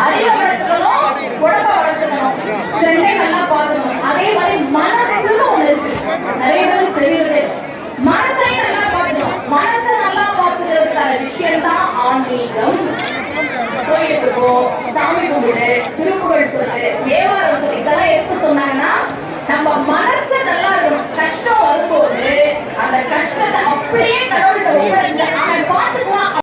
அறிவை வளர்த்துக்கணும், உடம்ப வளர்த்துக்கணும், ரெண்டே நல்லா பார்க்கணும். அதே மாதிரி மனசுன்னு ஒண்ணு இருக்கு, நிறைய பேருக்கு தெரியுது. மனசையும் நல்லா பார்க்கணும். மனசை நல்லா பார்த்துக்கிறதுக்கான விஷயம் தான் ஆன்மீகம். கோயிலுக்கு போ, சாமி கும்பிடு, திருப்புகழ் சொல்லு, தேவாரம் சொல்லு, இதெல்லாம் எதுக்கு சொன்னாங்கன்னா நம்ம மனசு நல்லா இருக்கணும். கஷ்டம் வரும்போது அந்த கஷ்டத்தை அப்படியே கடவுள்கிட்ட ஒப்படைச்சு அவன் பார்த்துக்குவான்.